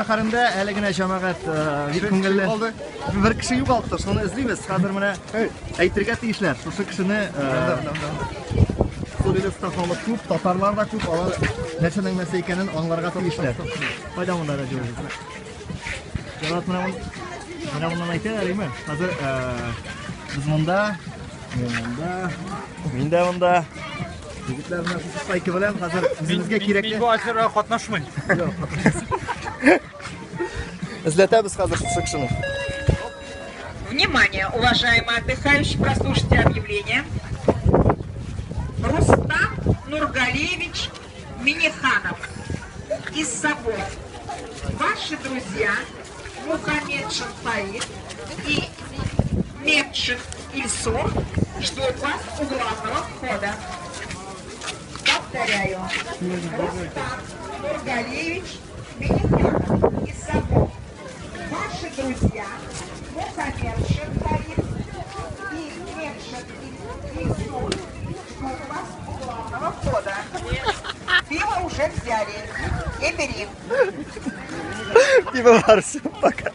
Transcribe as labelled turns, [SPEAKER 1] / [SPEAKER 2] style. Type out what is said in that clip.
[SPEAKER 1] shaharında haligina jamoat ko'ngilli bir kishi yo'qolibdi. Shuni izlaymiz. Hozir mana aytirga tegishlar. O'sha kishini Suriye'de staflarla ko'p, tatarlar da ko'p, ular nechadan narsa ekanini onlarga tegishlar. Foyda bundan ajraymiz. Jamoat mana bundan aytaylikmi? Hozir biz bunda yigitlar bilan sayki bilan hozir bizga kerakli.
[SPEAKER 2] Men bu asarga qatnashmayman.
[SPEAKER 1] Yo'q. Izlatamiz hozir shu kishini.
[SPEAKER 3] Внимание, уважаемые отдыхающие, прослушайте объявление. Рустам Нургалиевич Миниханов из Собора. Ваши друзья Мухаммед Шанфаид и Мемчев Ильсур ждут вас у главного входа. Повторяю. Рустам Нургалиевич Миниханов из Собора. Ваши друзья Мухаммед Шанфаид и Мемчев Ильсур ждут вас у главного входа. Пиво уже взяли. И бери.
[SPEAKER 1] Пиво варся, пока.